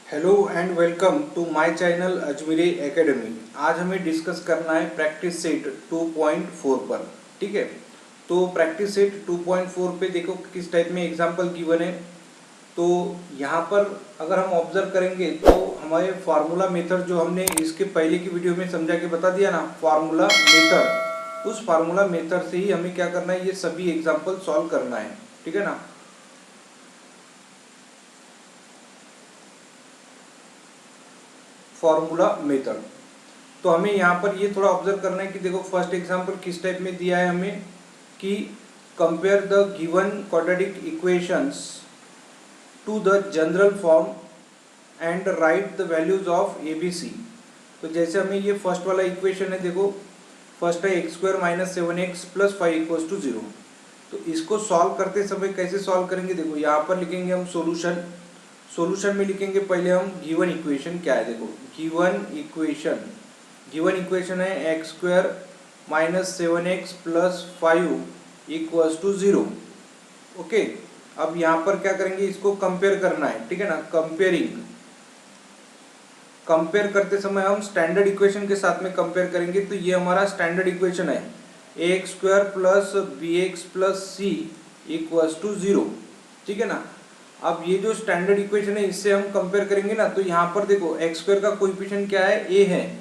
Hello and welcome to my channel Ajmeri academy. आज हमें discuss करना है प्रैक्टिस सेट 2.4 पर। ठीक है, तो प्रैक्टिस सेट 2.4 पे देखो किस टाइप में एग्जांपल गिवन है। तो यहाँ पर अगर हम ऑब्जर्व करेंगे तो हमारे फार्मूला मेथड जो हमने इसके पहले की वीडियो में समझा के बता दिया ना, फार्मूला मेथड, उस फार्मूला मेथड से ही हमें क्या करना है, ये सभी एग्जाम्पल सॉल्व करना है। ठीक है ना। फॉर्मूला मेथड, तो हमें यहाँ पर ये थोड़ा ऑब्जर्व करना है कि देखो फर्स्ट एग्जांपल किस टाइप में दिया है हमें कि compare the given quadratic equations to the general form and write the values of A B C. तो जैसे हमें ये फर्स्ट वाला इक्वेशन है, देखो फर्स्ट है x square minus 7x plus 5 equals to 0। तो इसको सॉल्व करते समय कैसे सॉल्व करेंगे, देखो यहाँ पर लिखेंगे हम सोल्यूशन। सॉल्यूशन में लिखेंगे पहले हम गिवन इक्वेशन क्या है। देखो गिवन इक्वेशन है x square minus 7x plus 5 equals to 0। Okay, अब यहाँ पर क्या करेंगे, इसको कंपेयर करना है। ठीक है ना। कंपेयर करते समय हम स्टैंडर्ड इक्वेशन के साथ में कंपेयर करेंगे। तो ये हमारा स्टैंडर्ड इक्वेशन है a x square plus b x plus c equals to 0। ठीक है ना। अब ये जो स्टैंडर्ड इक्वेशन है इससे हम कंपेयर करेंगे ना, तो यहाँ पर देखो एक्स स्क्वायर का कोएफिशिएंट क्या है, ए है,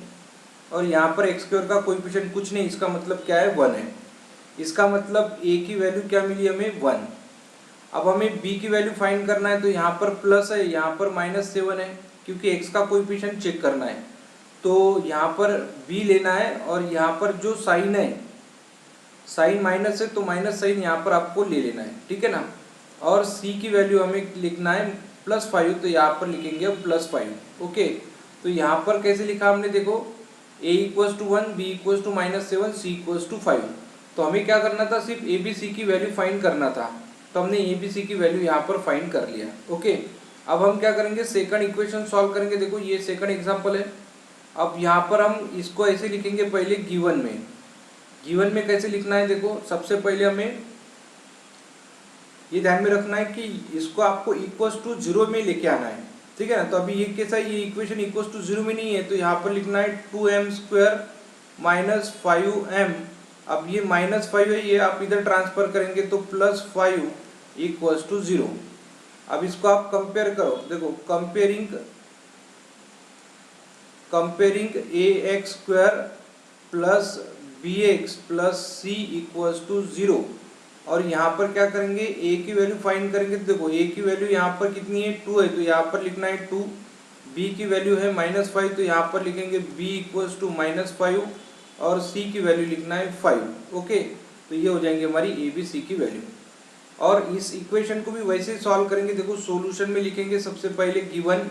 और यहाँ पर एक्स स्क्वायर का कोएफिशिएंट कुछ नहीं, इसका मतलब क्या है, 1 है। इसका मतलब ए की वैल्यू क्या मिली हमें, 1। अब हमें बी की वैल्यू फाइंड करना है, तो यहाँ पर प्लस है, यहाँ पर -7 है, क्योंकि एक्स का कोएफिशिएंट चेक करना है। तो यहाँ पर बी लेना है, और यहाँ पर जो साइन है, साइन माइनस है तो माइनस साइन यहाँ पर आपको ले लेना है। ठीक है ना। और c की वैल्यू हमें लिखना है +5, तो यहाँ पर लिखेंगे हम +5। ओके, तो यहाँ पर कैसे लिखा हमने, देखो a equals to 1, b equals to -7, c equals to 5। तो हमें क्या करना था, सिर्फ a b c की वैल्यू फाइंड करना था। तो हमने a b c की वैल्यू यहाँ पर फाइंड कर लिया। ओके, अब हम क्या करेंगे, सेकंड इक्वेशन सॉल्व करेंगे। देखो ये सेकंड एग्जाम्पल है। अब यहाँ पर हम इसको ऐसे लिखेंगे, पहले गिवन में कैसे लिखना है, देखो सबसे पहले हमें ये ध्यान में रखना है कि इसको आपको इक्वल्स टू 0 में लेके आना है। ठीक है ना। तो अभी ये कैसा है, ये इक्वेशन इक्वल्स टू 0 में नहीं है, तो यहाँ पर लिखना है 2m स्क्वायर माइनस 5m। अब ये -5 है, ये आप इधर ट्रांसफर करेंगे तो +5 इक्वल्स टू 0। अब इसको आप कंपेयर करो, देखो comparing a x square plus b x plus c equals to 0। और यहाँ पर क्या करेंगे, a की वैल्यू फाइंड करेंगे। तो देखो a की वैल्यू यहाँ पर कितनी है, 2 है, तो यहाँ पर लिखना है 2। b की वैल्यू है -5, तो यहाँ पर लिखेंगे b इक्वल्स टू -5, और c की वैल्यू लिखना है 5। ओके, तो ये हो जाएंगे हमारी a b c की वैल्यू। और इस इक्वेशन को भी वैसे ही सॉल्व करेंगे। देखो सॉल्यूशन में लिखेंगे सबसे पहले गिवन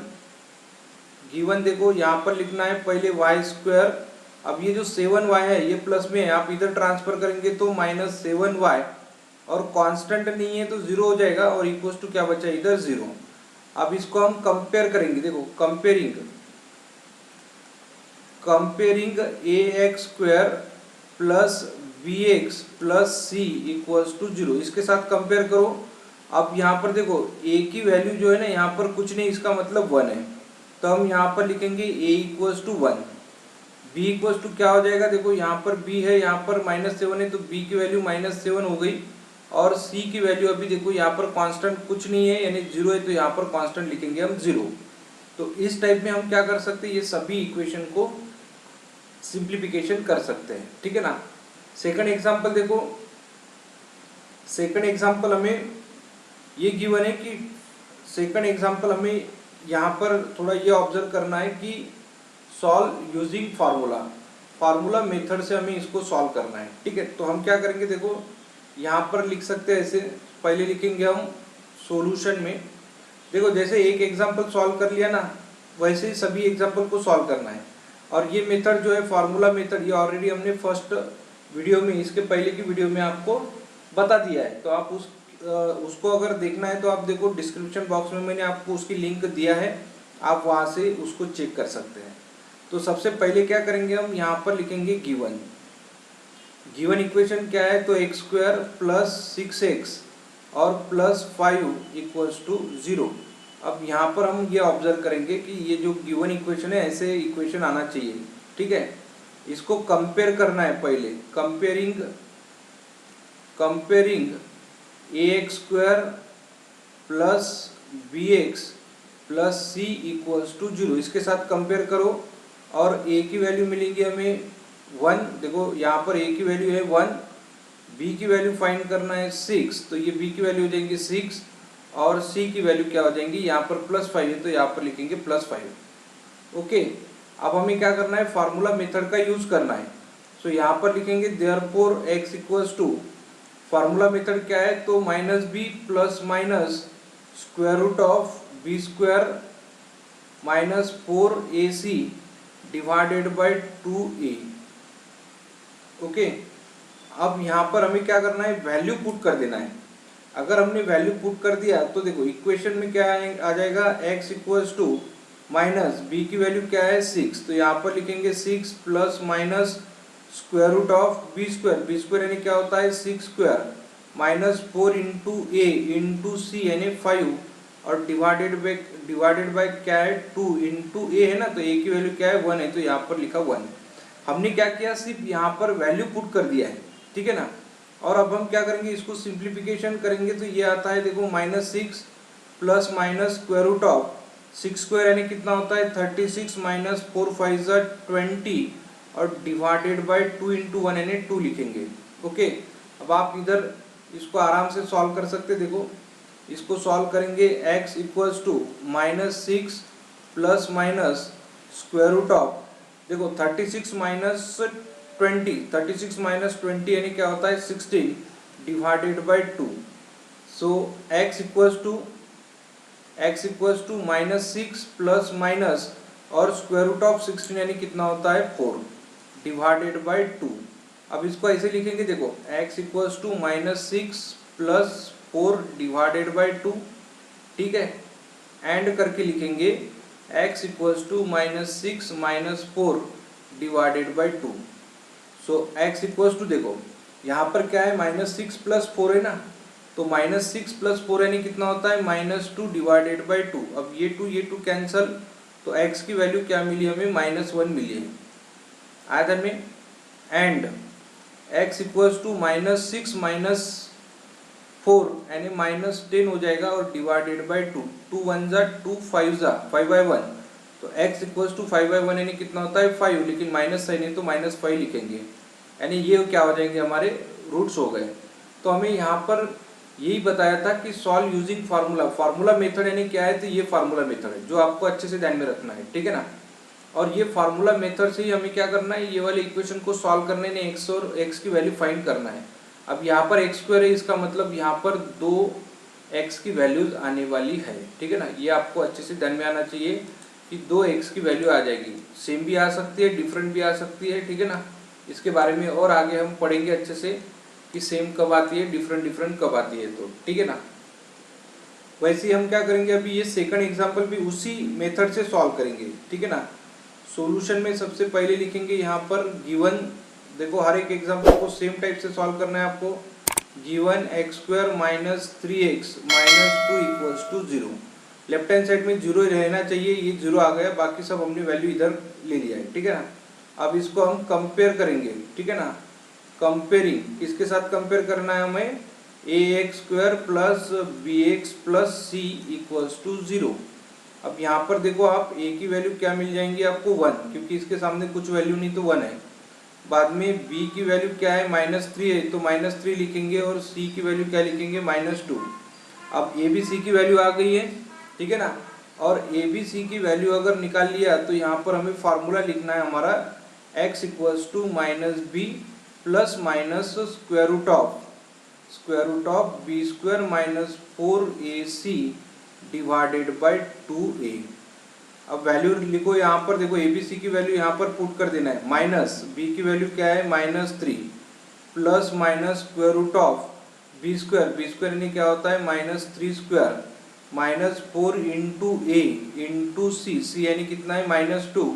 देखो यहाँ पर लिखना है पहले वाई स्क्वायर। अब ये जो 7y है ये प्लस में है, आप इधर ट्रांसफर करेंगे तो -7y, और कांस्टेंट नहीं है तो 0 हो जाएगा, और इक्वल्स टू क्या बचा इधर 0। अब इसको हम कंपेयर करेंगे। देखो comparing a x square plus b x plus c equals to 0, इसके साथ कंपेयर करो। अब यहाँ पर देखो a की वैल्यू जो है ना, यहाँ पर कुछ नहीं, इसका मतलब 1 है, तो हम यहाँ पर लिखेंगे a equals to 1। b equals to क्या हो जाएगा, देखो यहाँ पर b है, यहाँ पर -7 है, तो b की वैल्यू -7 हो गई। और c की वैल्यू अभी देखो यहाँ पर कांस्टेंट कुछ नहीं है, यानी 0 है, तो यहाँ पर कांस्टेंट लिखेंगे हम 0। तो इस टाइप में हम क्या कर सकते हैं, ये सभी इक्वेशन को सिंप्लीफिकेशन कर सकते हैं। ठीक है ना। सेकंड एग्जांपल देखो, सेकंड एग्जांपल हमें ये गिवन है कि सेकंड एग्जांपल हमें यहाँ पर थोड़ा ये ऑब्जर्व करना है कि सॉल्व यूजिंग फार्मूला मेथड से हमें इसको सॉल्व करना है। ठीक है, तो हम क्या करेंगे, देखो यहाँ पर लिख सकते हैं ऐसे, पहले लिखेंगे हम सॉल्यूशन में। देखो जैसे एक एग्जांपल सॉल्व कर लिया ना, वैसे ही सभी एग्जांपल को सॉल्व करना है। और ये मेथड जो है फार्मूला मेथड, ये ऑलरेडी हमने फर्स्ट वीडियो में, इसके पहले की वीडियो में आपको बता दिया है। तो आप उसको अगर देखना है तो आप देखो डिस्क्रिप्शन बॉक्स में मैंने आपको उसकी लिंक दिया है, आप वहाँ से उसको चेक कर सकते हैं। तो सबसे पहले क्या करेंगे, हम यहाँ पर लिखेंगे गिवन इक्वेशन क्या है, तो एक्स स्क्वायर प्लस 6x और प्लस 5 इक्वल्स टू 0। अब यहाँ पर हम ये ऑब्जर्व करेंगे कि ये जो गिवन इक्वेशन है ऐसे इक्वेशन आना चाहिए, ठीक है। इसको कंपेयर करना है पहले, comparing ax² plus bx plus c equals to 0, इसके साथ कंपेयर करो और a की वैल्यू मिलेंगी हमें 1। देखो यहाँ पर a की वैल्यू है 1, b की वैल्यू फाइंड करना है 6, तो ये b की वैल्यू हो जाएंगी 6 और c की वैल्यू क्या हो जाएंगी, यहाँ पर +5 है तो यहाँ पर लिखेंगे +5। ओके, अब हमें क्या करना है, फार्मूला मेथड का यूज करना है। सो यहाँ पर लिखेंगे therefore x equals to, formula method क्या है, तो -b plus minus square root of b² minus 4ac divided by 2a। Okay, अब यहाँ पर हमें क्या करना है, वैल्यू पुट कर देना है। अगर हमने वैल्यू पुट कर दिया तो देखो इक्वेशन में क्या आ जाएगा, x equals to minus b की वैल्यू क्या है 6, तो यहाँ पर लिखेंगे 6 plus minus square root of b² यानी क्या होता है 6² minus 4 into a into c यानी 5 और डिवाइडेड बाय क्या है 2 इंटू a है ना, तो a की वैल्यू क्या है 1 है तो यहाँ पर लिखा 1। हमने क्या किया, सिर्फ यहाँ पर वैल्यू पुट कर दिया है, ठीक है ना। और अब हम क्या करेंगे, इसको सिंप्लीफिकेशन करेंगे तो ये आता है देखो -6 plus minus square root of 6² यानी कितना होता है 36 माइनस 4 5 20 और डिवाइडेड बाय 2 इंटू 1 यानी 2 लिखेंगे। ओके, अब आप इधर इसको आराम से सॉल्व कर सकते, देखो इसको सॉल्व करेंगे x equals to -6 plus minus square root of, देखो 36 माइनस 20 यानी क्या होता है 16 divided by 2। So x equals to -6 plus minus और स्क्वायर रूट ऑफ 16 यानी कितना होता है 4 डिवाइडेड बाय 2। अब इसको ऐसे लिखेंगे, देखो x equals to -6 plus 4 divided by 2, ठीक है, एंड करके लिखेंगे x equals to -6 minus 4 divided by 2। So x equals to, देखो यहाँ पर क्या है -6 प्लस 4 है ना, तो -6 प्लस 4 यानी कितना होता है -2 डिवाइडेड बाय 2। अब ये 2 कैंसल, तो x की वैल्यू क्या मिली हमें -1 मिली है आयतन में, and x equals to -6 minus 4 यानी -10 हो जाएगा और डिवाइडेड बाय 2, 2 1 जा 2 5 जा 5/1, तो x इक्वल्स टू 5/1 यानी कितना होता है 5, लेकिन माइनस साइन है तो -5 लिखेंगे, यानी ये क्या हो जाएंगे हमारे रूट्स हो गए। तो हमें यहाँ पर यही बताया था कि सॉल्व यूजिंग फार्मूला मेथड यानी क्या है, तो ये फार्मूला मेथड है जो आपको अच्छे से ध्यान में रखना है, ठीक है ना। और ये फार्मूला मेथड से ही हमें क्या करना है, ये वाले इक्वेशन को सॉल्व करने ने x और x की वैल्यू फाइंड करना है। अब यहाँ पर x² है, इसका मतलब यहाँ पर 2x की वैल्यूज आने वाली है, ठीक है ना। ये आपको अच्छे से ध्यान में आना चाहिए कि 2x की वैल्यू आ जाएगी, सेम भी आ सकती है डिफरेंट भी आ सकती है, ठीक है ना। इसके बारे में और आगे हम पढ़ेंगे अच्छे से कि सेम कब आती है डिफरेंट कब आती है, तो ठीक है ना। वैसे ही हम क्या करेंगे, अभी ये सेकंड एग्जांपल भी उसी मेथड से सॉल्व करेंगे, ठीक है ना। सॉल्यूशन में सबसे पहले लिखेंगे यहाँ पर गिवन, देखो हर एक एग्जांपल को सेम टाइप से सॉल्व करना है आपको। Given x² minus 3x minus 2 equals to 0, left hand side में 0 रहना चाहिए, ये 0 आ गया, बाकी सब हमने वैल्यू इधर ले लिया है, ठीक है ना। अब इसको हम कंपेयर करेंगे, ठीक है ना। कंपेयरिंग किसके साथ कंपेयर करना है हमें, ax² plus bx plus c equals to 0। अब यहाँ पर देखो आप a की वैल्यू क्या मिल जाएंगी आपको 1, क्योंकि इसके सामने कुछ वैल्यू नहीं तो 1 है। बाद में b की वैल्यू क्या है -3 है तो -3 लिखेंगे और c की वैल्यू क्या लिखेंगे -2। अब a b c की वैल्यू आ गई है, ठीक है ना। और a b c की वैल्यू अगर निकाल लिया तो यहाँ पर हमें फार्मूला लिखना है हमारा x equals to -b plus minus square root of b² minus 4ac divided by 2a। अब वैल्यू लिखो, यहाँ पर देखो abc की वैल्यू यहाँ पर पुट कर देना है, माइनस b की वैल्यू क्या है -3 plus minus square root of b² यानी क्या होता है -3² minus 4 into a into c यानी कितना है -2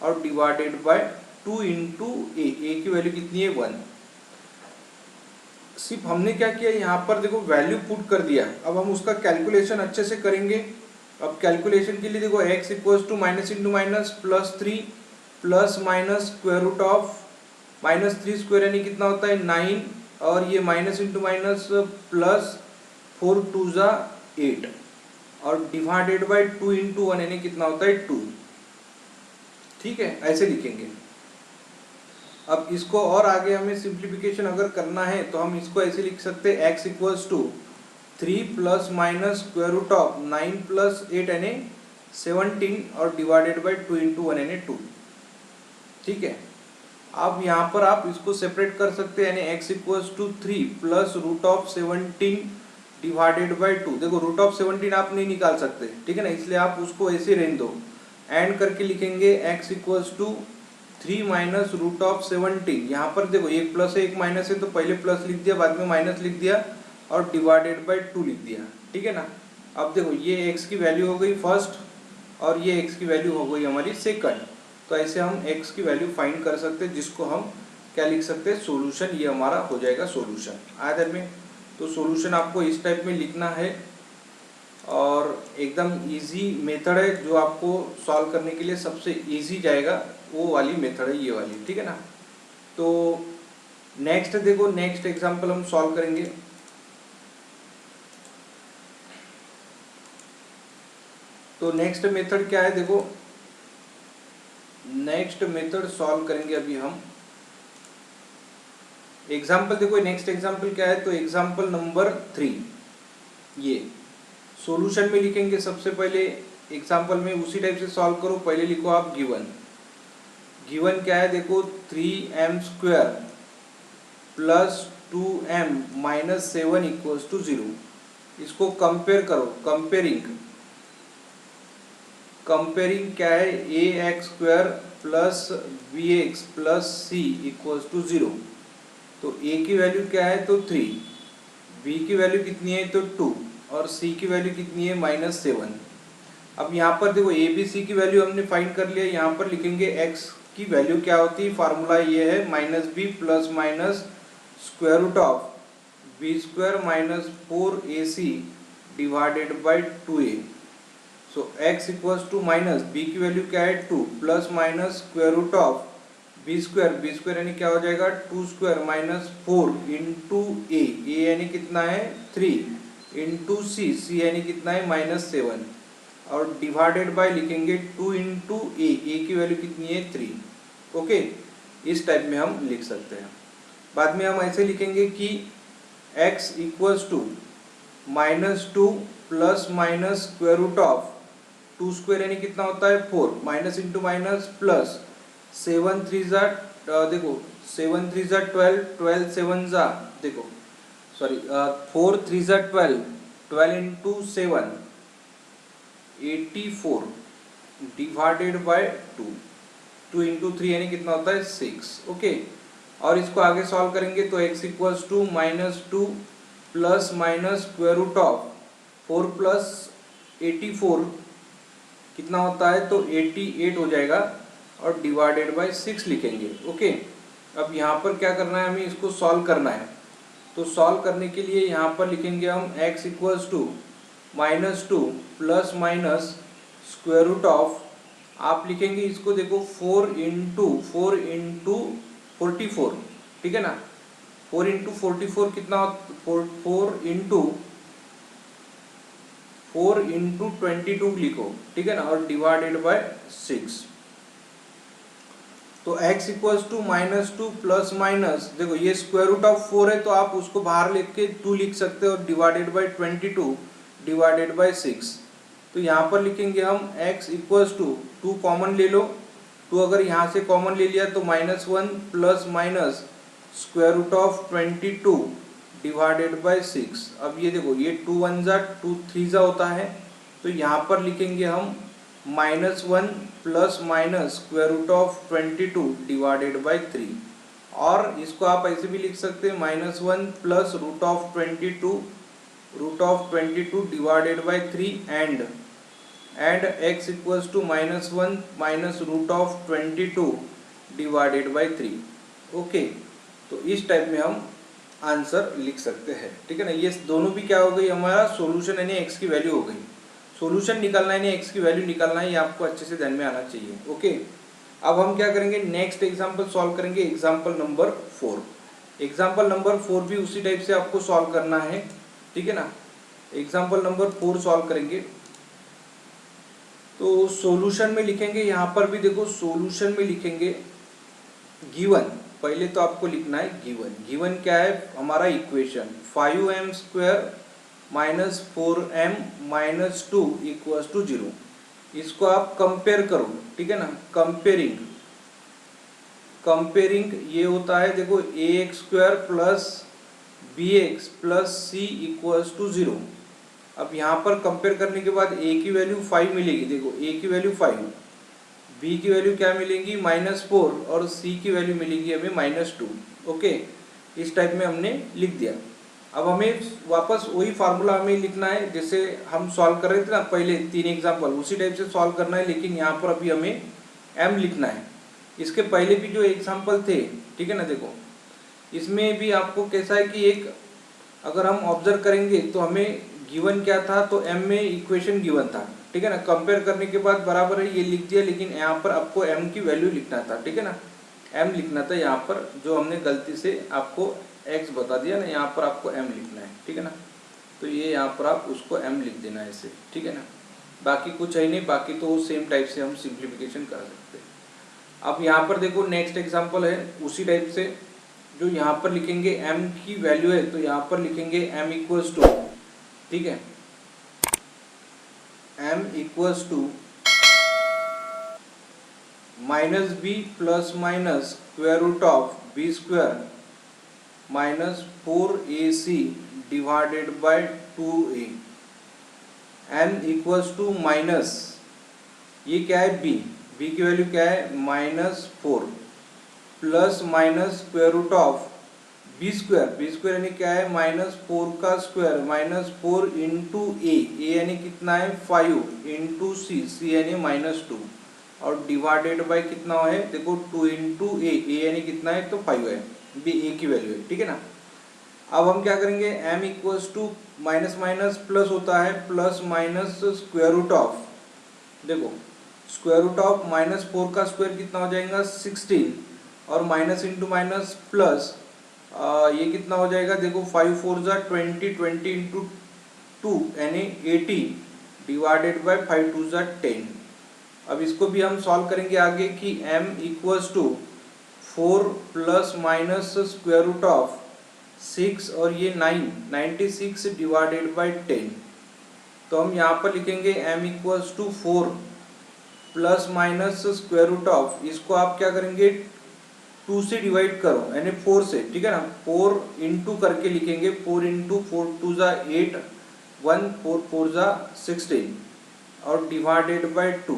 और डिवाइडेड बाय 2 इंटू a की वैल्यू कितनी है 1। सिर्फ हमने क्या किया यहाँ पर देखो वैल्यू पुट कर दिया, अब हम उसका कैलकुलेशन अच्छे से करेंगे अब कैलकुलेशन के लिए देखो x equals to minus into minus plus 3 plus minus square root of -3 square यानी कितना होता है 9, और ये माइनस इंटू माइनस प्लस 4 2 जा 8, और डिवाइडेड बाय 2 इंटू 1 यानी कितना होता है 2। ठीक है, ऐसे लिखेंगे। अब इसको और आगे हमें सिंप्लीफिकेशन अगर करना है तो हम इसको ऐसे लिख सकते हैं x equals to 3 plus minus square root of 9 plus 8 यानी 17 और डिवाइडेड बाय 2 इंटू 1 यानी 2। ठीक है, अब यहाँ पर आप इसको सेपरेट कर सकते हैं, यानी x equals to 3 plus root of 17 divided by 2। देखो रूट ऑफ 17 आप नहीं निकाल सकते, ठीक है ना, इसलिए आप उसको ऐसे रहने दो। एंड करके लिखेंगे x equals to 3 minus root of 17। यहाँ पर देखो एक प्लस है एक माइनस है, तो पहले प्लस लिख दिया बाद में माइनस लिख दिया और डिवाइडेड बाय 2 लिख दिया। ठीक है ना। अब देखो ये x की वैल्यू हो गई फर्स्ट और ये x की वैल्यू हो गई हमारी सेकंड। तो ऐसे हम x की वैल्यू फाइंड कर सकते हैं, जिसको हम क्या लिख सकते हैं, सॉल्यूशन। ये हमारा हो जाएगा सॉल्यूशन आधर में। तो सॉल्यूशन आपको इस टाइप में लिखना है और एकदम इजी मेथड है, जो आपको सॉल्व करने के लिए सबसे इजी जाएगा वो वाली मेथड है, ये वाली। ठीक है ना। तो नेक्स्ट देखो, नेक्स्ट एग्जांपल हम सॉल्व करेंगे। तो नेक्स्ट मेथड क्या है, देखो नेक्स्ट मेथड सॉल्व करेंगे अभी हम। एग्जाम्पल देखो, नेक्स्ट एग्जाम्पल क्या है, तो एग्जाम्पल नंबर 3। ये सॉल्यूशन में लिखेंगे सबसे पहले, एग्जाम्पल में उसी टाइप से सॉल्व करो। पहले लिखो आप गिवन। गिवन क्या है देखो, 3m square plus 2m minus 7 equals to 0। इसको कंपेयर करो, कंपेयरिंग क्या है, ax square plus bx plus c equals to 0। तो a की वैल्यू क्या है तो 3, b की वैल्यू कितनी है तो 2 और c की वैल्यू कितनी है -7। अब यहाँ पर देखो a b c की वैल्यू हमने फाइंड कर लिया। यहाँ पर लिखेंगे x की वैल्यू क्या होती है, फार्मूला ये है -b plus minus square root of b square minus 4ac divided by 2a। So x equals to minus b की वैल्यू क्या है 2 plus minus square root of B square यानी क्या हो जाएगा 2 स्क्वायर माइनस 4 इंटू ए यानी कितना है 3 इंटू सी यानी कितना है -7 और डिवाइडेड बाय लिखेंगे 2 इंटू ए की वैल्यू कितनी है 3। ओके, इस टाइप में हम लिख सकते हैं। बाद में हम ऐसे लिखेंगे कि x equals to -2 plus minus square root of 2 square यानी कितना होता है 4 माइनस इंटू माइनस प्लस 7 3 जा देखो 7 3 जा 12 12 7 जा देखो सॉरी 4 3 जा 12 12 इंटू 7 84 डिवाइडेड बाय 2 इंटू 3 यानी कितना होता है 6। ओके, और इसको आगे सॉल्व करेंगे तो x equals to -2 plus minus square root of 4 plus 84 कितना होता है तो 88 हो जाएगा और डिवाइडेड बाय 6 लिखेंगे। ओके, अब यहाँ पर क्या करना है, हमें इसको सॉल्व करना है। तो सॉल्व करने के लिए यहाँ पर लिखेंगे हम x equals to -2 plus minus square root of, आप लिखेंगे इसको देखो 4 इंटू 44। ठीक है ना, 4 इंटू 44 कितना 4 इंटू 22 लिखो। ठीक है ना, और डिवाइडेड बाय 6। तो x equals to -2 plus minus देखो ये स्क्वायर रूट ऑफ 4 है तो आप उसको बाहर लिख के 2 लिख सकते हो और डिवाइडेड बाय 22 डिवाइडेड बाय 6। तो यहाँ पर लिखेंगे हम x इक्वल्स टू 2 कॉमन ले लो, 2 अगर यहाँ से कॉमन ले लिया तो -1 plus minus square root of 22 divided by 6। अब ये देखो ये 2 1 जा 2 3 जा होता है, तो यहाँ पर लिखेंगे हम -1 plus minus square root of 22 divided by 3। और इसको आप ऐसे भी लिख सकते हैं -1 plus root of 22 divided by 3 and x equals to -1 minus root of 22 divided by 3। Okay, तो इस टाइप में हम आंसर लिख सकते हैं। ठीक है ना, ये दोनों भी क्या हो गई हमारा सॉल्यूशन यानी x की वैल्यू हो गई। सॉल्यूशन निकालना है, एक्स की वैल्यू निकालना है, ये आपको अच्छे से ध्यान में आना चाहिए। ओके, अब हम क्या करेंगे, नेक्स्ट एग्जांपल सॉल्व करेंगे, एग्जांपल नंबर 4। एग्जांपल नंबर 4 भी उसी टाइप से आपको सॉल्व करना है, ठीक है ना। एग्जांपल नंबर 4 सॉल्व करेंगे तो सॉल्यूशन में लिखेंगे, यहाँ पर भी देखो सॉल्यूशन में लिखेंगे गिवन। पहले तो आपको लिखना है गिवन। गिवन क्या है हमारा equation, 5m square minus 4m minus 2 equals to 0। इसको आप कंपेयर करो, ठीक है ना। कंपेयरिंग ये होता है, देखो ax square plus bx plus c equals to 0। अब यहाँ पर कंपेयर करने के बाद a की वैल्यू 5 मिलेगी, देखो a की वैल्यू 5, b की वैल्यू क्या मिलेगी -4 और c की वैल्यू मिलेगी हमें -2। ओके, इस टाइप में हमने लिख दिया। अब हमें वापस वही फार्मूला हमें लिखना है जैसे हम सॉल्व कर रहे थे ना पहले 3 एग्जाम्पल, उसी टाइप से सॉल्व करना है, लेकिन यहाँ पर अभी हमें m लिखना है। इसके पहले भी जो एग्जाम्पल थे, ठीक है ना, देखो इसमें भी आपको कैसा है कि एक अगर हम ऑब्जर्व करेंगे तो हमें गिवन क्या था, तो m में इक्वेशन गिवन था, ठीक है ना। कंपेयर करने के बाद बराबर है ये लिख दिया, लेकिन यहाँ पर आपको m की वैल्यू लिखना था, ठीक है ना। m लिखना था यहाँ पर, जो हमने गलती से आपको x बता दिया ना, यहाँ पर आपको m लिखना है, ठीक है ना। तो ये यहाँ पर आप उसको m लिख देना है ऐसे, ठीक है ना। बाकी कुछ है नहीं, बाकी तो सेम टाइप से हम सिंप्लीफिकेशन कर सकते हैं। अब यहाँ पर देखो नेक्स्ट एग्जाम्पल है उसी टाइप से, जो यहाँ पर लिखेंगे m की वैल्यू है तो यहाँ पर लिखेंगे m इक्वल्स टू, ठीक है, m equals to minus B plus minus square root of B square minus 4ac divided by 2a। m equals to minus, ये क्या है b की वैल्यू क्या है -4 plus minus square root of B square यानी क्या है -4 का स्क्वायर -4 इंटू ए यानी कितना है 5 इंटू सी यानी -2 और डिवाइडेड बाय कितना है, देखो 2 इंटू ए यानी कितना है तो 5 है, बी ए की वैल्यू है, ठीक है ना। अब हम क्या करेंगे, m equals to minus minus plus होता है, plus minus square root of, देखो स्क्वायर रूट ऑफ -4 का स्क्वायर कितना हो जाएगा 16 और माइनस इंटू माइनस प्लस ये कितना हो जाएगा, देखो 5 4 जा 20 इंटू 2 यानी 80 डिवाइडेड बाय 5 2 जा 10। अब इसको भी हम सॉल्व करेंगे आगे कि m equals to 4 plus minus square root of 6 और ये 96 डिवाइडेड बाय 10। तो हम यहाँ पर लिखेंगे m equals to 4 plus minus square root of, इसको आप क्या करेंगे 2 से डिवाइड करो यानी 4 से, ठीक है ना। 4 इंटू करके लिखेंगे, 4 इंटू 4 2 जा 8 1 4 4 जा 16 और डिवाइडेड बाय 2।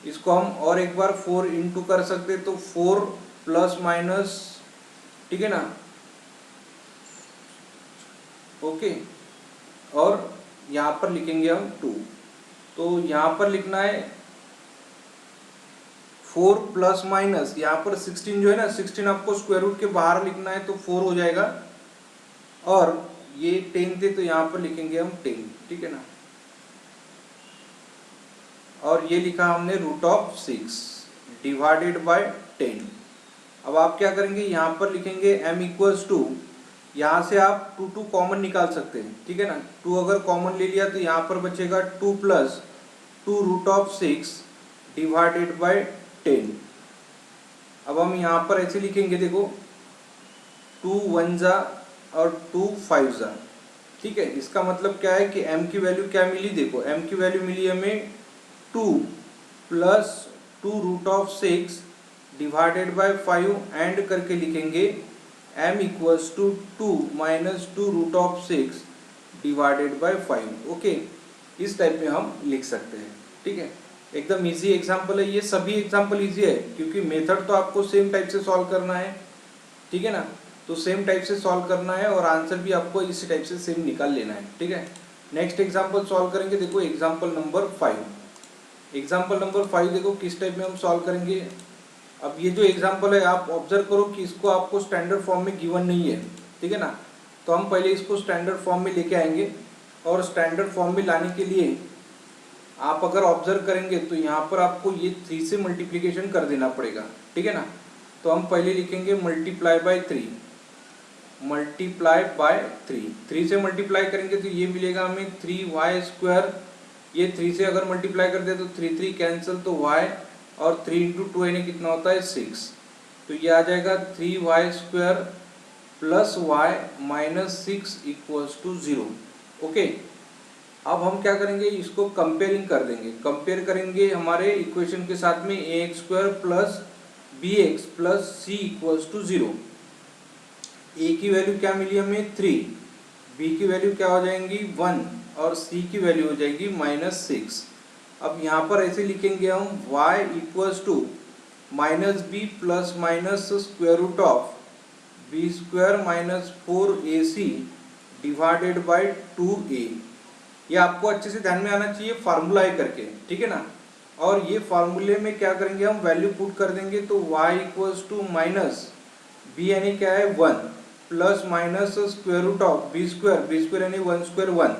इसको हम और एक बार 4 इंटू कर सकते तो 4 प्लस माइनस, ठीक है ना, ओके। और यहाँ पर लिखेंगे हम 2, तो यहाँ पर लिखना है 4 प्लस माइनस, यहाँ पर 16 जो है ना 16 आपको स्क्वायर रूट के बाहर लिखना है तो 4 हो जाएगा, और ये 10 थे तो यहाँ पर लिखेंगे हम 10, ठीक है ना। और ये लिखा हमने रूट ऑफ 6 डिवाइडेड बाय 10। अब आप क्या करेंगे, यहाँ पर लिखेंगे m इक्वल्स टू, यहाँ से आप 2 कॉमन निकाल सकते हैं, ठीक है ना। 2 अगर कॉमन ले लिया तो यहाँ पर बचेगा 2 plus 2 root of 6 divided by 10। अब हम यहाँ पर ऐसे लिखेंगे, देखो 2 1 जा और 2 5 जा, ठीक है। इसका मतलब क्या है कि m की वैल्यू क्या मिली, देखो m की वैल्यू मिली हमें 2 plus 2 root of 6 divided by 5 and करके लिखेंगे m equals to 2 minus 2 root of 6 divided by 5। Okay, इस टाइप में हम लिख सकते हैं, ठीक है। एकदम इजी एग्जांपल है, ये सभी एग्जांपल इजी है क्योंकि मेथड तो आपको सेम टाइप से सॉल्व करना है, ठीक है ना। तो सेम टाइप से सॉल्व करना है और आंसर भी आपको इसी टाइप से सेम निकाल लेना है, ठीक है। नेक्स्ट एग्जांपल सॉल्व करेंगे, देखो एग्जांपल नंबर 5। एग्जांपल नंबर 5 देखो किस टाइप में हम सॉल्व करेंगे। अब ये जो एग्जांपल है आप ऑब्जर्व करो कि इसको आपको स्टैंडर्ड फॉर्म में गिवन नहीं है, ठीक है ना। तो हम पहले इसको स्टैंडर्ड फॉर्म में लेके आएंगे और स्टैंडर्ड फॉर्म में लाने के लिए आप अगर ऑब्जर्व करेंगे तो यहाँ पर आपको ये 3 से मल्टीप्लीकेशन कर देना पड़ेगा, ठीक है ना। तो हम पहले लिखेंगे मल्टीप्लाई बाय 3, मल्टीप्लाई बाय 3 से मल्टीप्लाई करेंगे तो ये मिलेगा हमें 3y²। ये 3 से अगर मल्टीप्लाई कर दे तो 3 3 कैंसिल, तो y और 3 इंटू 2 यानी कितना होता है 6। तो ये आ जाएगा 3y² plus y minus 6 equals to 0। Okay, अब हम क्या करेंगे, इसको कंपेयरिंग कर देंगे। कंपेयर करेंगे हमारे इक्वेशन के साथ में ax² plus bx plus c equals to 0। a की वैल्यू क्या मिली हमें 3, b की वैल्यू क्या हो जाएंगी 1 और c की वैल्यू हो जाएगी -6। अब यहाँ पर ऐसे लिखेंगे हम y equals to -b plus minus square root of b² minus 4ac divided by 2a। ये आपको अच्छे से ध्यान में आना चाहिए फार्मूला करके, ठीक है ना। और ये फार्मूले में क्या करेंगे, हम वैल्यू पुट कर देंगे। तो y equals to minus b यानी क्या है 1 plus minus square root of b² यानी 1² 1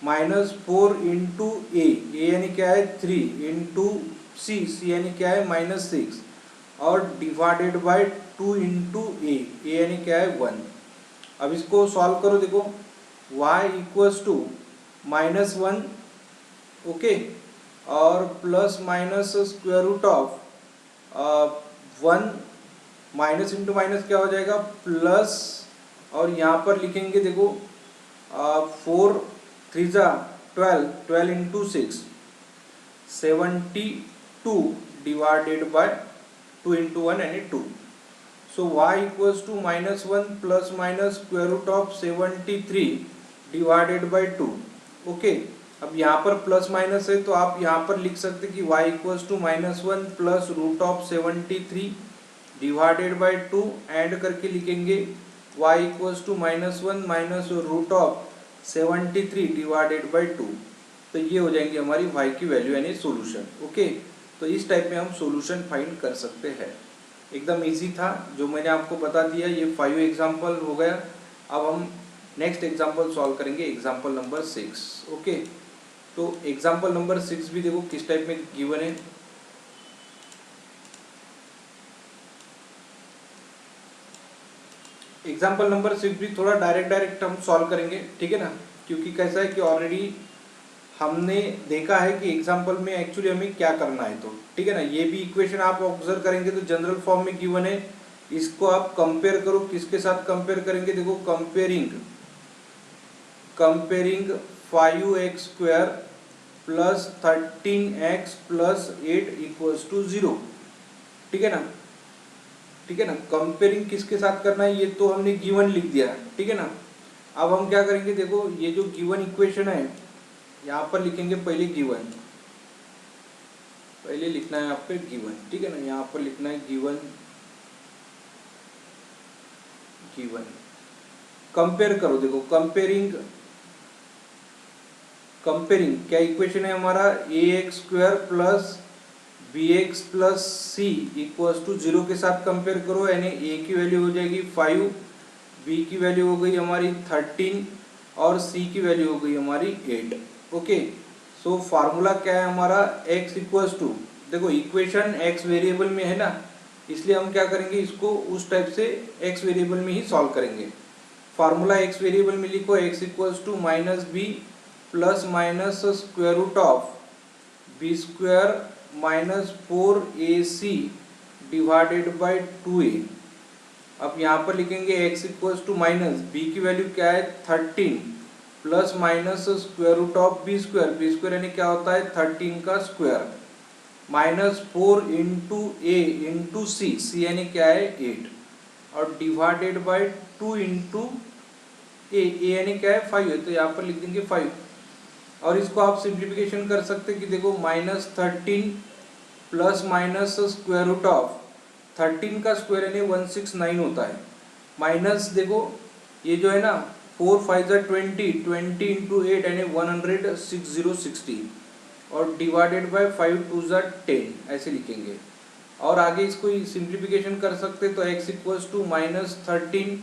माइनस 4 इंटू a यानी क्या है 3 इंटू c यानी क्या है -6 और डिवाइडेड बाय 2 इंटू a यानी क्या है 1। अब इसको सॉल्व करो, देखो y इक्वल्स टू -1, ओके, और plus minus square root of 1 minus into minus क्या हो जाएगा प्लस, और यहाँ पर लिखेंगे देखो 4 3 जा 12, 12 इंटू 6 72 डिवाइडेड बाय 2 इंटू 1 यानी 2। So y equals to -1 plus minus square root of 73 divided by 2। Okay, अब यहाँ पर प्लस माइनस है तो आप यहाँ पर लिख सकते कि y equals to -1 plus root of 73 divided by 2 and करके लिखेंगे y equals to -1 minus root of 73 divided by 2। तो ये हो जाएंगे हमारी y की वैल्यू यानी सॉल्यूशन। ओके, तो इस टाइप में हम सॉल्यूशन फाइंड कर सकते हैं। एकदम इजी था जो मैंने आपको बता दिया। ये 5 एग्जाम्पल हो गया। अब हम नेक्स्ट एग्जाम्पल सॉल्व करेंगे, एग्जाम्पल नंबर 6। ओके, तो एग्जाम्पल नंबर 6 भी देखो किस टाइप में गिवन है। एग्जाम्पल नंबर 6 भी थोड़ा डायरेक्ट हम सॉल्व करेंगे, ठीक है ना, क्योंकि कैसा है कि ऑलरेडी हमने देखा है कि एग्जाम्पल में एक्चुअली हमें क्या करना है। तो ठीक है ना, ये भी इक्वेशन आप ऑब्जर्व करेंगे तो जनरल फॉर्म में गिवन है। इसको आप कंपेयर करो, किसके साथ कंपेयर करेंगे, देखो comparing 5x² plus 13x plus 8 equals to 0, ठीक है ना। ठीक है ना, कंपेयरिंग किसके साथ करना है ये तो हमने गिवन लिख दिया, ठीक है ना। अब हम क्या करेंगे, देखो ये जो गिवन इक्वेशन है यहाँ पर लिखेंगे पहले गिवन, पहले लिखना है यहाँ पे गिवन, ठीक है ना। यहाँ पर लिखना है गिवन कंपेयर करो। देखो कंपेयरिंग क्या इक्वेशन है हमारा, ax² plus bx plus c equals to 0 के साथ कंपेयर करो, यानी a की वैल्यू हो जाएगी 5, b की वैल्यू हो गई हमारी 13 और c की वैल्यू हो गई हमारी 8। ओके, सो फार्मूला क्या है हमारा, x इक्वल्स टू, देखो इक्वेशन x वेरिएबल में है ना, इसलिए हम क्या करेंगे, इसको उस टाइप से x वेरिएबल में ही सॉल्व करेंगे। फार्मूला x वेरिएबल में लिखो, x equals to -b plus minus square root of b² minus 4ac divided by 2a। अब यहाँ पर लिखेंगे x equals to minus, b की वैल्यू क्या है 13 plus minus square root of b² यानी क्या होता है 13 का square minus 4 into a into c यानी क्या है 8 और डिवाइडेड बाय 2 इंटू a यानी क्या है 5 है, तो यहाँ पर लिख देंगे 5। और इसको आप सिंप्लीफिकेशन कर सकते कि देखो -13 plus minus square root of 13 का स्क्वायर यानी 169 होता है, माइनस देखो ये जो है ना 4 5 20 इंटू 8 यानी 160 और डिवाइडेड बाय 5 2 10 ऐसे लिखेंगे। और आगे इसको सिंप्लीफिकेशन कर सकते तो x equals to -13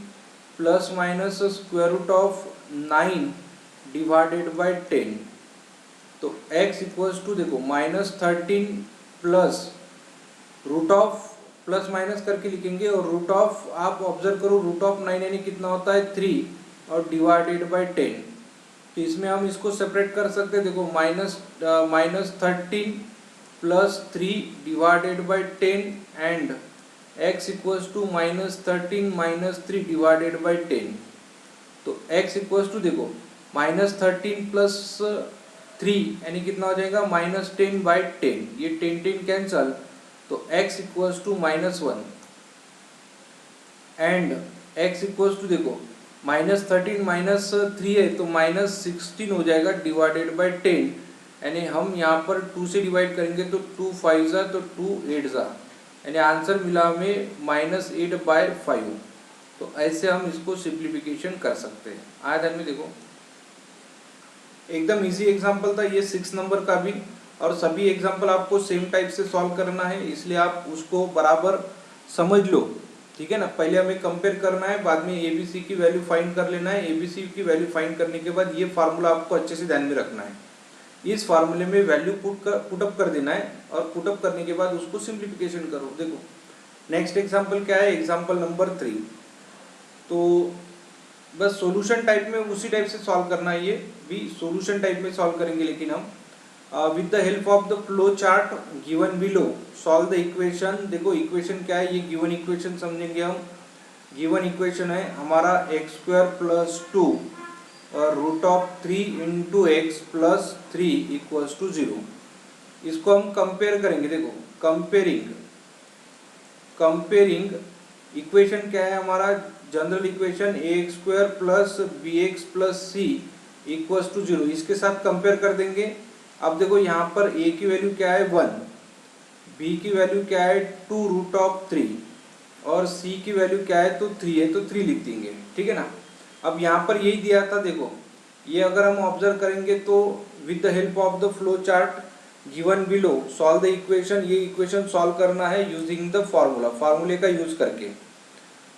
plus minus square root of 9 divided by 10 तो x इक्वल्स टू देखो -13 plus root of, plus minus करके लिखेंगे, और रूट ऑफ आप ऑब्जर्व करो, रूट ऑफ 9 यानी कितना होता है 3 और डिवाइडेड बाय 10। तो इसमें हम इसको सेपरेट कर सकते हैं। देखो -13 plus 3 divided by 10 and x equals to -13 - 3 divided by 10। तो x इक्वल्स टू देखो -13 प्लस 3 यानी कितना हो जाएगा -10 बाय 10, ये 10 कैंसल, तो x equals to -1 and x equals to देखो -13 - 3 है तो -16 हो जाएगा डिवाइडेड बाय 10, यानी हम यहाँ पर 2 से डिवाइड करेंगे तो 2 5 जा तो 2 8 जा, यानी आंसर मिला हमें -8/5। तो ऐसे हम इसको सिंप्लीफिकेशन कर सकते हैं। आया ध्यान में? देखो एकदम इजी एग्जांपल था ये 6 नंबर का भी, और सभी एग्जांपल आपको सेम टाइप से सॉल्व करना है, इसलिए आप उसको बराबर समझ लो, ठीक है ना। पहले हमें कंपेयर करना है, बाद में एबीसी की वैल्यू फाइंड कर लेना है। एबीसी की वैल्यू फाइंड करने के बाद ये फार्मूला आपको अच्छे से ध्यान में रखना है। इस फार्मूले में वैल्यू पुटअप कर देना है, और पुटअप करने के बाद उसको सिंप्लीफिकेशन करो। देखो नेक्स्ट एग्जाम्पल क्या है, एग्जाम्पल नंबर 3। तो बस सॉल्यूशन टाइप में उसी टाइप से सॉल्व करना है, ये भी सॉल्यूशन टाइप में सॉल्व करेंगे, लेकिन हम with the help of the flow chart given below solve the equation. देखो इक्वेशन क्या है, ये गिवन इक्वेशन समझेंगे हम। गिवन इक्वेशन है हमारा x² + 2 और √3 × x + 3 = 0। इसको हम कंपेयर करेंगे। देखो कंपेयरिंग इक्वेशन क्या है हमारा, general equation ax² + bx + c = 0, इसके साथ कंपेयर कर देंगे। अब देखो यहाँ पर a की वैल्यू क्या है 1, b की वैल्यू क्या है 2√3 और c की वैल्यू क्या है तो 3 है, तो 3 लिख देंगे, ठीक है ना। अब यहाँ पर यही दिया था, देखो ये अगर हम ऑब्जर्व करेंगे तो with the help of the flow chart given below solve the equation, ये इक्वेशन सॉल्व करना है यूजिंग द फार्मूला, फार्मूले का यूज करके।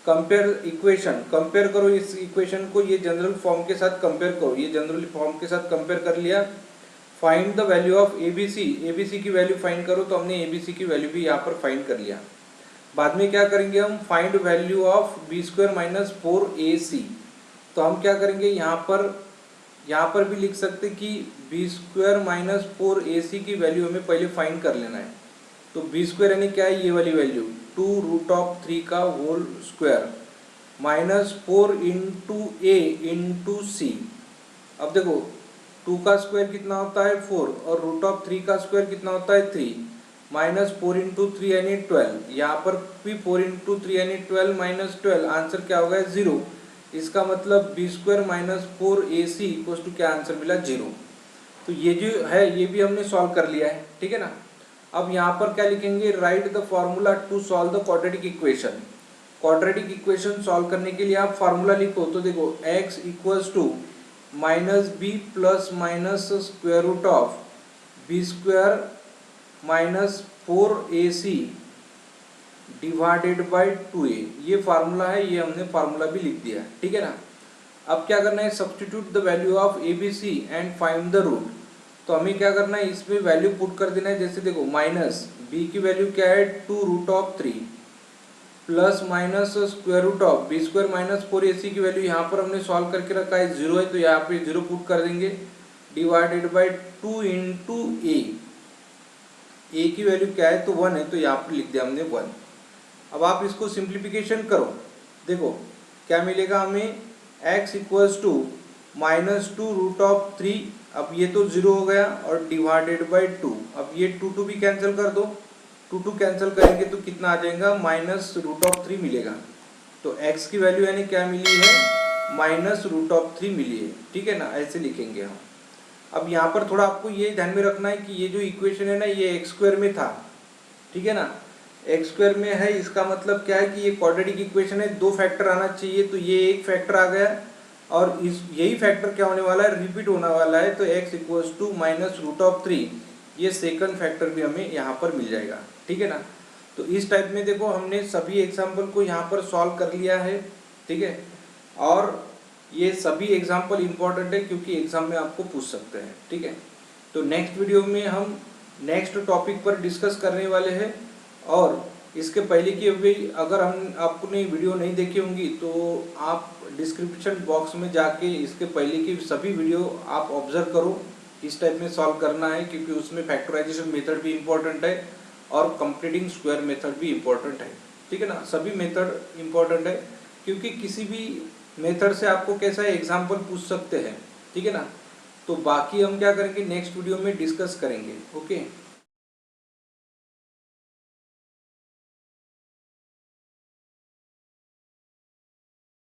कंपेयर इक्वेशन, कंपेयर करो इस इक्वेशन को, ये जनरल फॉर्म के साथ कंपेयर करो, ये जनरल फॉर्म के साथ कंपेयर कर लिया। Find the value of ABC, ABC की वैल्यू फाइंड करो, तो हमने एबीसी की वैल्यू भी यहाँ पर फाइंड कर लिया। बाद में क्या करेंगे हम, find value of b² - 4ac। तो हम क्या करेंगे, यहाँ पर भी लिख सकते कि b² - 4ac की वैल्यू हमें पहले फाइंड कर लेना है। तो b² यानी क्या है, ये वाली वैल्यू 2√3 का होल स्क्वायर -4 × a × c। अब देखो 2 का स्क्वायर कितना होता है 4 और √3 का स्क्वायर कितना होता है 3, -4 × 3 यानी 12। यहाँ पर भी 4 × 3 यानी 12 - 12, आंसर क्या होगा 0। इसका मतलब b² - 4ac = क्या आंसर मिला 0। तो ये जो है ये भी हमने सॉल्व कर लिया है, ठीक है ना। अब यहाँ पर क्या लिखेंगे, right the formula to solve the quadratic equation. Quadratic equation solve करने के लिए आप फार्मूला लिखो, तो देखो x = -b ± (b² - 4ac divided by 2a। ये फार्मूला है, ये हमने फार्मूला भी लिख दिया, ठीक है ना। अब क्या करना है, substitute the value of abc and find the root. तो हमें क्या करना है, इसमें वैल्यू पुट कर देना है। जैसे देखो b की वैल्यू क्या है 2√3 प्लस माइनस b² - 4ac की वैल्यू यहाँ पर हमने सॉल्व करके रखा है 0 है, तो यहाँ पे 0 पुट कर देंगे, डिवाइडेड बाय 2 × a की वैल्यू क्या है तो 1 है, तो यहाँ पर लिख दिया हमने 1। अब आप इसको सिंप्लीफिकेशन करो, देखो क्या मिलेगा हमें, x = -2√3, अब ये तो 0 हो गया, और डिवाइडेड बाय 2। अब ये 2 भी कैंसिल कर दो, 2 कैंसिल करेंगे तो कितना आ जाएगा -√3 मिलेगा। तो x की वैल्यू यानी क्या मिली है -√3 मिली है, ठीक है ना। ऐसे लिखेंगे हम। अब यहाँ पर थोड़ा आपको ये ध्यान में रखना है कि ये जो इक्वेशन है ना, ये x² में था, ठीक है ना, x² में है। इसका मतलब क्या है कि ये क्वाड्रेटिक इक्वेशन है, 2 फैक्टर आना चाहिए, तो ये एक फैक्टर आ गया, और इस यही फैक्टर क्या होने वाला है, रिपीट होने वाला है। तो x = -√3, ये सेकंड फैक्टर भी हमें यहाँ पर मिल जाएगा, ठीक है ना। तो इस टाइप में देखो हमने सभी एग्जाम्पल को यहाँ पर सॉल्व कर लिया है, ठीक है। और ये सभी एग्जाम्पल इम्पोर्टेंट है क्योंकि एग्जाम में आपको पूछ सकते हैं, ठीक है। तो नेक्स्ट वीडियो में हम नेक्स्ट टॉपिक पर डिस्कस करने वाले हैं। और इसके पहले की अभी अगर हम आपने वीडियो नहीं देखी होंगी तो आप डिस्क्रिप्शन बॉक्स में जाके इसके पहले की सभी वीडियो आप ऑब्जर्व करो। इस टाइप में सॉल्व करना है, क्योंकि उसमें फैक्टराइजेशन मेथड भी इम्पोर्टेंट है और कंप्लीटिंग स्क्वायर मेथड भी इम्पोर्टेंट है। ठीक है ना, सभी मेथड इम्पोर्टेंट है, क्योंकि किसी भी मेथड से आपको कैसा एग्जाम्पल पूछ सकते हैं। ठीक है ना, तो बाकी हम क्या करेंगे नेक्स्ट वीडियो में डिस्कस करेंगे। ओके।